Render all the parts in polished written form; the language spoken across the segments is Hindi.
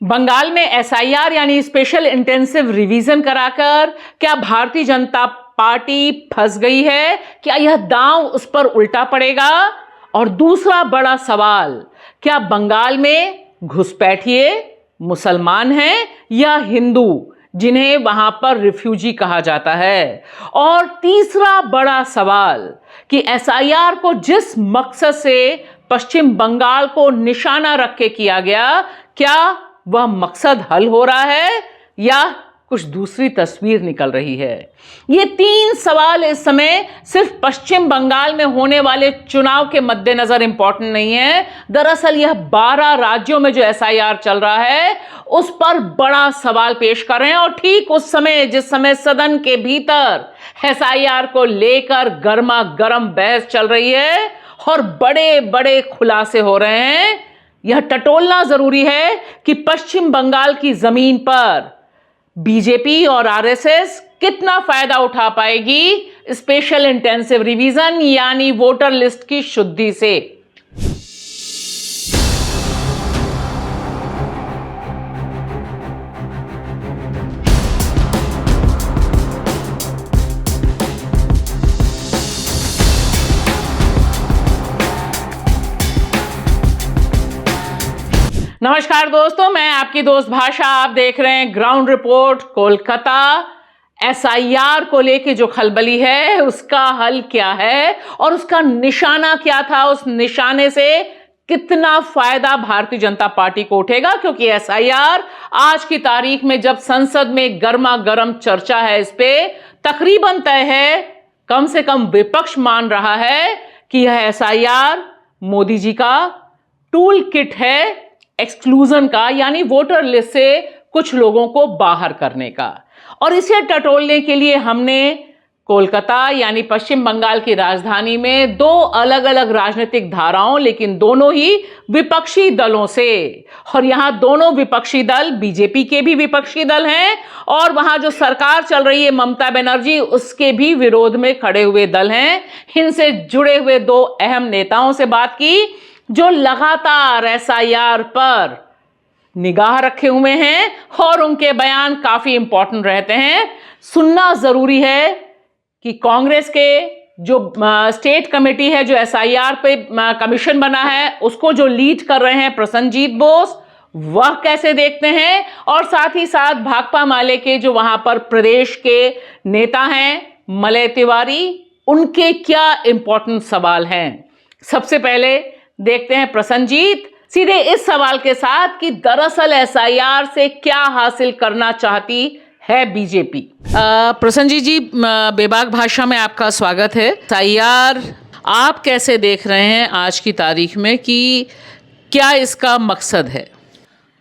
बंगाल में एसआईआर यानी स्पेशल इंटेंसिव रिवीजन कराकर क्या भारतीय जनता पार्टी फंस गई है? क्या यह दांव उस पर उल्टा पड़ेगा? और दूसरा बड़ा सवाल, क्या बंगाल में घुसपैठिए मुसलमान हैं या हिंदू, जिन्हें वहां पर रिफ्यूजी कहा जाता है? और तीसरा बड़ा सवाल कि एसआईआर को जिस मकसद से पश्चिम बंगाल को निशाना रख के किया गया, क्या वह मकसद हल हो रहा है या कुछ दूसरी तस्वीर निकल रही है? ये तीन सवाल इस समय सिर्फ पश्चिम बंगाल में होने वाले चुनाव के मद्देनजर इंपॉर्टेंट नहीं है। दरअसल यह 12 राज्यों में जो एसआईआर चल रहा है उस पर बड़ा सवाल पेश कर रहे हैं। और ठीक उस समय जिस समय सदन के भीतर एसआईआर को लेकर गर्मा गर्म बहस चल रही है और बड़े बड़े खुलासे हो रहे हैं, यह टटोलना जरूरी है कि पश्चिम बंगाल की जमीन पर बीजेपी और आरएसएस कितना फायदा उठा पाएगी स्पेशल इंटेंसिव रिवीजन यानी वोटर लिस्ट की शुद्धि से। नमस्कार दोस्तों, मैं आपकी दोस्त भाषा। आप देख रहे हैं ग्राउंड रिपोर्ट कोलकाता। एसआईआर को लेके जो खलबली है उसका हल क्या है और उसका निशाना क्या था, उस निशाने से कितना फायदा भारतीय जनता पार्टी को उठेगा? क्योंकि एसआईआर आज की तारीख में जब संसद में गर्मा गर्म चर्चा है, इस पे तकरीबन तय है, कम से कम विपक्ष मान रहा है कि यह एसआईआर मोदी जी का टूल किट है एक्सक्लूजन का, यानी वोटर लिस्ट से कुछ लोगों को बाहर करने का। और इसे टटोलने के लिए हमने कोलकाता यानी पश्चिम बंगाल की राजधानी में दो अलग अलग राजनीतिक धाराओं, लेकिन दोनों ही विपक्षी दलों से, और यहां दोनों विपक्षी दल बीजेपी के भी विपक्षी दल हैं और वहां जो सरकार चल रही है ममता बनर्जी, उसके भी विरोध में खड़े हुए दल हैं। इनसे जुड़े हुए दो अहम नेताओं से बात की जो लगातार एसआईआर पर निगाह रखे हुए हैं और उनके बयान काफी इंपॉर्टेंट रहते हैं। सुनना जरूरी है कि कांग्रेस के जो स्टेट कमेटी है, जो एसआईआर पे कमीशन बना है, उसको जो लीड कर रहे हैं प्रसन्नजीत बोस, वह कैसे देखते हैं, और साथ ही साथ भाकपा माले के जो वहां पर प्रदेश के नेता हैं मलय तिवारी, उनके क्या इंपॉर्टेंट सवाल हैं। सबसे पहले देखते हैं प्रसन्नजीत सीधे इस सवाल के साथ कि दरअसल एसआईआर से क्या हासिल करना चाहती है बीजेपी। प्रसन्नजीत जी, बेबाक भाषा में आपका स्वागत है। एसआईआर आप कैसे देख रहे हैं आज की तारीख में कि क्या इसका मकसद है?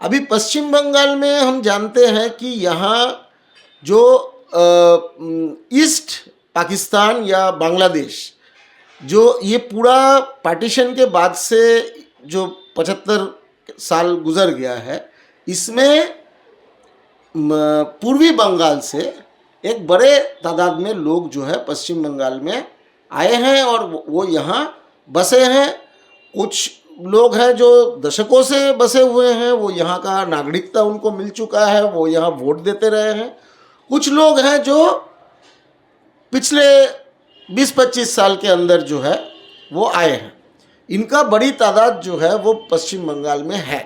अभी पश्चिम बंगाल में हम जानते हैं कि यहाँ जो ईस्ट पाकिस्तान या बांग्लादेश, जो ये पूरा पार्टीशन के बाद से जो 75 साल गुजर गया है, इसमें पूर्वी बंगाल से एक बड़े तादाद में लोग जो है पश्चिम बंगाल में आए हैं और वो यहाँ बसे हैं। कुछ लोग हैं जो दशकों से बसे हुए हैं, वो यहाँ का नागरिकता उनको मिल चुका है, वो यहाँ वोट देते रहे हैं। कुछ लोग हैं जो पिछले 20-25 साल के अंदर जो है वो आए हैं। इनका बड़ी तादाद जो है वो पश्चिम बंगाल में है।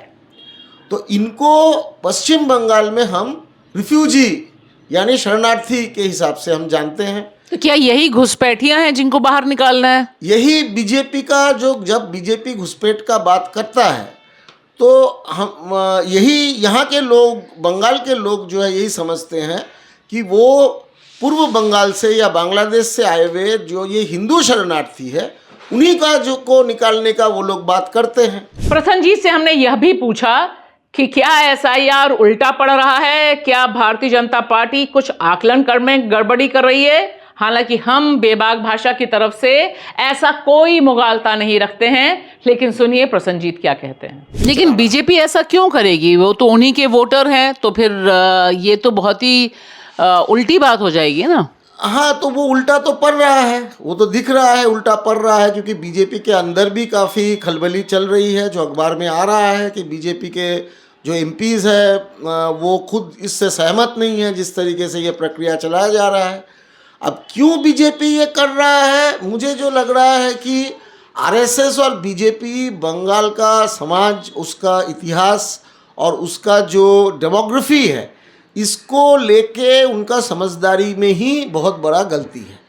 तो इनको पश्चिम बंगाल में हम रिफ्यूजी यानी शरणार्थी के हिसाब से हम जानते हैं। तो क्या यही घुसपैठियां हैं जिनको बाहर निकालना है? यही बीजेपी का, जो जब बीजेपी घुसपैठ का बात करता है तो हम यही यहाँ के लोग, बंगाल के लोग जो है यही समझते हैं कि वो पूर्व बंगाल से या बांग्लादेश से आए हुए जो ये हिंदू शरणार्थी है, उन्हीं का जो को निकालने का वो लोग बात करते हैं। प्रसन्नजीत से हमने यह भी पूछा कि क्या एसआईआर उल्टा पड़ रहा है, क्या भारतीय जनता पार्टी कुछ आकलन कर में गड़बड़ी कर रही है? हालांकि हम बेबाक भाषा की तरफ से ऐसा कोई मुगालता नहीं रखते हैं, लेकिन सुनिए प्रसन्नजीत क्या कहते हैं। लेकिन बीजेपी ऐसा क्यों करेगी? वो तो उन्हीं के वोटर हैं, तो फिर ये तो बहुत ही उल्टी बात हो जाएगी ना। हाँ, तो वो उल्टा तो पड़ रहा है, वो तो दिख रहा है उल्टा पड़ रहा है, क्योंकि बीजेपी के अंदर भी काफ़ी खलबली चल रही है। जो अखबार में आ रहा है कि बीजेपी के जो एमपीज़ है वो खुद इससे सहमत नहीं है जिस तरीके से ये प्रक्रिया चलाया जा रहा है। अब क्यों बीजेपी ये कर रहा है, मुझे जो लग रहा है कि आरएसएस और बीजेपी बंगाल का समाज, उसका इतिहास और उसका जो डेमोग्राफी है, इसको लेके उनका समझदारी में ही बहुत बड़ा गलती है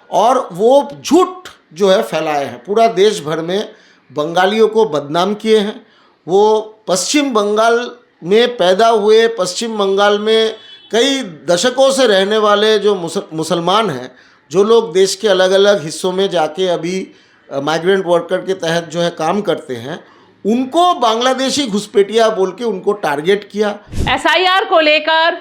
और वो झूठ जो है फैलाए हैं, पूरा देश भर में बंगालियों को बदनाम किए हैं। वो पश्चिम बंगाल में पैदा हुए, पश्चिम बंगाल में कई दशकों से रहने वाले जो मुसलमान हैं, जो लोग देश के अलग अलग हिस्सों में जाके अभी माइग्रेंट वर्कर के तहत जो है काम करते हैं, उनको बांग्लादेशी घुसपैठिया बोल के उनको टारगेट किया। एसआईआर को लेकर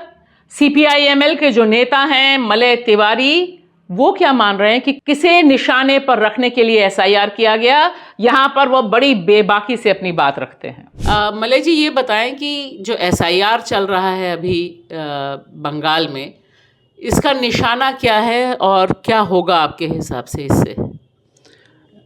सीपीआईएमएल के जो नेता हैं मलय तिवारी, वो क्या मान रहे हैं कि किसे निशाने पर रखने के लिए एसआईआर किया गया, यहाँ पर वो बड़ी बेबाकी से अपनी बात रखते हैं। मलय जी, ये बताएं कि जो एसआईआर चल रहा है अभी बंगाल में, इसका निशाना क्या है और क्या होगा आपके हिसाब से इससे?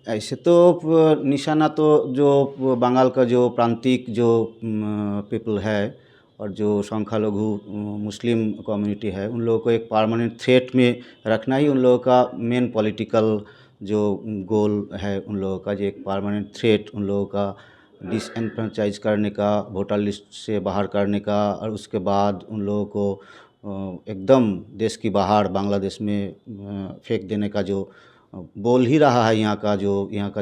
ऐसे तो निशाना तो जो बंगाल का जो प्रांतिक जो पीपल है और जो संख्यालघु मुस्लिम कम्युनिटी है, उन लोगों को एक परमानेंट थ्रेट में रखना ही उन लोगों का मेन पॉलिटिकल जो गोल है। उन लोगों का जो एक परमानेंट थ्रेट, उन लोगों का डिसएनफ्रेंचाइज करने का, वोटर लिस्ट से बाहर करने का, और उसके बाद उन लोगों को एकदम देश की बाहर बांग्लादेश में फेंक देने का जो बोल ही रहा है यहाँ का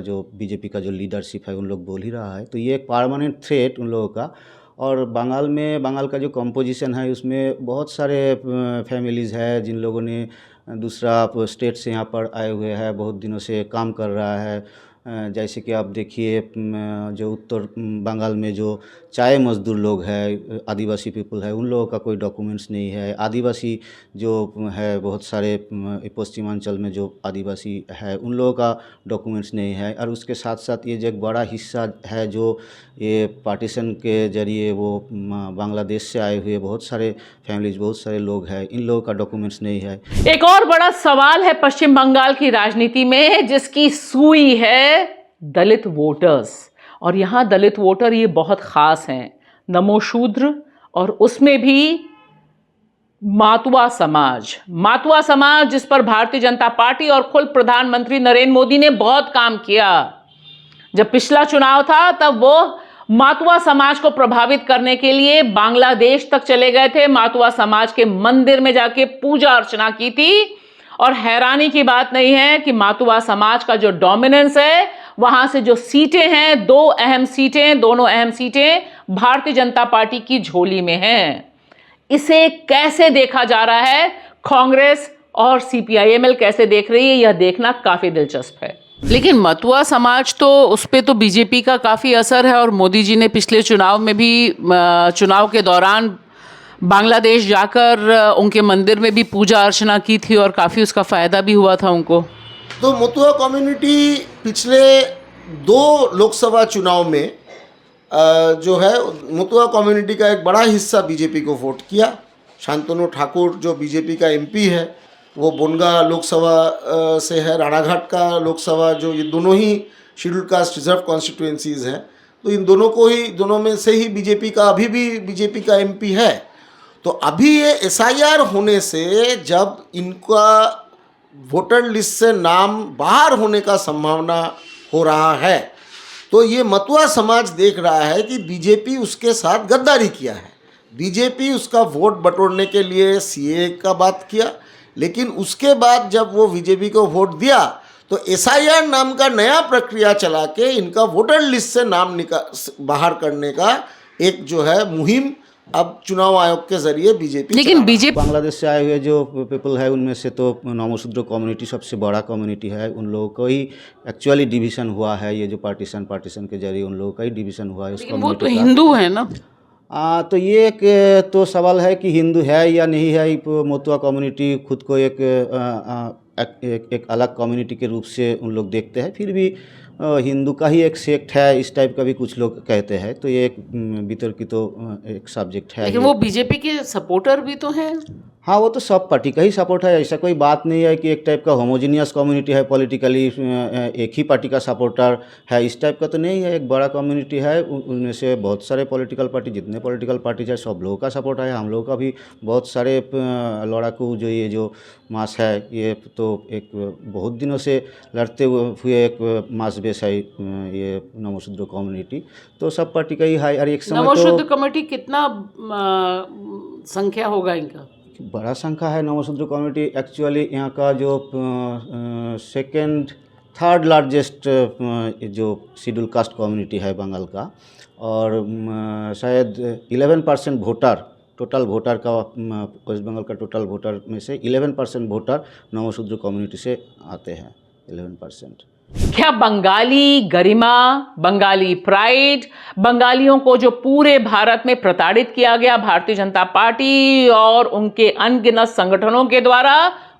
जो बीजेपी का जो लीडरशिप है, उन लोग बोल ही रहा है। तो ये एक परमानेंट थ्रेट उन लोगों का। और बंगाल का जो कंपोजिशन है, उसमें बहुत सारे फैमिलीज़ है जिन लोगों ने दूसरा स्टेट से यहाँ पर आए हुए हैं, बहुत दिनों से काम कर रहा है। जैसे कि आप देखिए, जो उत्तर बंगाल में जो चाय मजदूर लोग हैं, आदिवासी पीपल है, उन लोगों का कोई डॉक्यूमेंट्स नहीं है। आदिवासी जो है, बहुत सारे पश्चिमांचल में जो आदिवासी है, उन लोगों का डॉक्यूमेंट्स नहीं है। और उसके साथ साथ ये जो एक बड़ा हिस्सा है जो ये पार्टीशन के जरिए वो बांग्लादेश से आए हुए बहुत सारे फैमिलीज, बहुत सारे लोग हैं, इन लोगों का डॉक्यूमेंट्स नहीं है। एक और बड़ा सवाल है पश्चिम बंगाल की राजनीति में, जिसकी सुई है दलित वोटर्स। और यहां दलित वोटर ये बहुत खास हैं, नमो शूद्र, और उसमें भी मातुआ समाज जिस पर भारतीय जनता पार्टी और खुद प्रधानमंत्री नरेंद्र मोदी ने बहुत काम किया। जब पिछला चुनाव था तब वो मातुआ समाज को प्रभावित करने के लिए बांग्लादेश तक चले गए थे, मातुआ समाज के मंदिर में जाके पूजा अर्चना की थी। और हैरानी की बात नहीं है कि मातुआ समाज का जो डोमिनेंस है, वहां से जो सीटें हैं, दोनों अहम सीटें भारतीय जनता पार्टी की झोली में हैं। इसे कैसे देखा जा रहा है, कांग्रेस और सीपीआईएमएल कैसे देख रही है, यह देखना काफी दिलचस्प है। लेकिन मतुआ समाज तो, उस पर तो बीजेपी का काफ़ी असर है, और मोदी जी ने पिछले चुनाव में भी, चुनाव के दौरान बांग्लादेश जाकर उनके मंदिर में भी पूजा अर्चना की थी और काफ़ी उसका फ़ायदा भी हुआ था उनको। तो मतुआ कम्युनिटी पिछले 2 लोकसभा चुनाव में जो है, मतुआ कम्युनिटी का एक बड़ा हिस्सा बीजेपी को वोट किया। शांतनु ठाकुर जो बीजेपी का एमपी है, वो बोनगा लोकसभा से है, राणाघाट का लोकसभा, जो ये दोनों ही शेड्यूल कास्ट रिजर्व कॉन्स्टिट्यूएंसीज हैं। तो इन दोनों में से ही बीजेपी का अभी भी बीजेपी का एमपी है। तो अभी ये एसआईआर होने से जब इनका वोटर लिस्ट से नाम बाहर होने का संभावना हो रहा है, तो ये मतुआ समाज देख रहा है कि बीजेपी उसके साथ गद्दारी किया है। बीजेपी उसका वोट बटोरने के लिए सीए का बात किया, लेकिन उसके बाद जब वो बीजेपी को वोट दिया तो एसआईआर नाम का नया प्रक्रिया चला के इनका वोटर लिस्ट से नाम बाहर करने का एक जो है मुहिम अब चुनाव आयोग के जरिए बीजेपी। लेकिन बीजेपी बांग्लादेश से आए हुए जो पीपल है, उनमें से तो नमोशूद्र कम्युनिटी सबसे बड़ा कम्युनिटी है। उन लोगों को ही एक्चुअली डिवीज़न हुआ है, ये जो पार्टीशन के जरिए उन लोगों का ही डिवीज़न हुआ है उस कम्युनिटी का। वो तो हिंदू है ना। तो ये एक तो सवाल है कि हिंदू है या नहीं है। मतुआ कम्युनिटी खुद को एक अलग कम्युनिटी के रूप से उन लोग देखते हैं, फिर भी हिंदू का ही एक सेक्ट है, इस टाइप का भी कुछ लोग कहते हैं। तो ये एक भीतर की तो एक सब्जेक्ट है। लेकिन वो बीजेपी के सपोर्टर भी तो हैं। हाँ, वो तो सब पार्टी का ही सपोर्ट है, ऐसा कोई बात नहीं है कि एक टाइप का होमोजीनियस कम्युनिटी है पॉलिटिकली, एक ही पार्टी का सपोर्टर है, इस टाइप का तो नहीं है। एक बड़ा कम्युनिटी है, उनमें से बहुत सारे पॉलिटिकल पार्टी, जितने पॉलिटिकल पार्टीज है सब लोगों का सपोर्ट है। हम लोगों का भी बहुत सारे लड़ाकू जो ये जो मास है, ये तो एक बहुत दिनों से लड़ते हुए एक मास बेस है ये नमोशूद्र कम्युनिटी, तो सब पार्टी का ही है। और एक समय नमोशूद्र तो कमेटी कितना संख्या होगा इनका? बड़ा संख्या है नमोशूद्र कम्युनिटी। एक्चुअली यहाँ का जो सेकंड थर्ड लार्जेस्ट जो शेड्यूल कास्ट कम्युनिटी है बंगाल का, और शायद 11% वोटर, टोटल वोटर का वेस्ट बंगाल का टोटल वोटर में से 11% वोटर नमोशूद्र कम्युनिटी से आते हैं। 11%। क्या बंगाली गरिमा, बंगाली प्राइड, बंगालियों को जो पूरे भारत में प्रताड़ित किया गया भारतीय जनता पार्टी और उनके अनगिनत संगठनों के द्वारा,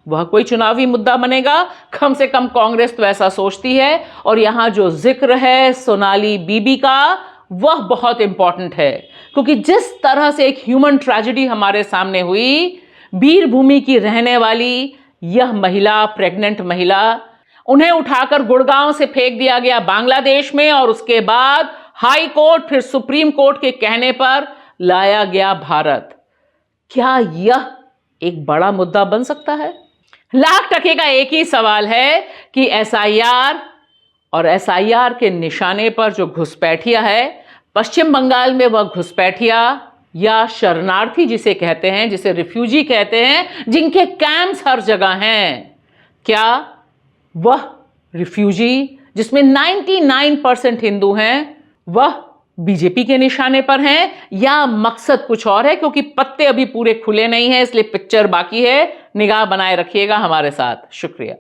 वह कोई चुनावी मुद्दा बनेगा? कम से कम कांग्रेस तो ऐसा सोचती है। और यहां जो जिक्र है सोनाली बीबी का, वह बहुत इंपॉर्टेंट है, क्योंकि जिस तरह से एक ह्यूमन ट्रेजेडी हमारे सामने हुई, वीरभूमि की रहने वाली यह महिला, प्रेग्नेंट महिला, उन्हें उठाकर गुड़गांव से फेंक दिया गया बांग्लादेश में, और उसके बाद हाई कोर्ट, फिर सुप्रीम कोर्ट के कहने पर लाया गया भारत। क्या यह एक बड़ा मुद्दा बन सकता है? लाख टके का एक ही सवाल है कि एसआईआर और एसआईआर के निशाने पर जो घुसपैठिया है पश्चिम बंगाल में, वह घुसपैठिया या शरणार्थी जिसे कहते हैं, जिसे रिफ्यूजी कहते हैं, जिनके कैंप्स हर जगह हैं, क्या वह रिफ्यूजी जिसमें 99% हिंदू हैं, वह बीजेपी के निशाने पर हैं, या मकसद कुछ और है? क्योंकि पत्ते अभी पूरे खुले नहीं हैं, इसलिए पिक्चर बाकी है। निगाह बनाए रखिएगा हमारे साथ। शुक्रिया।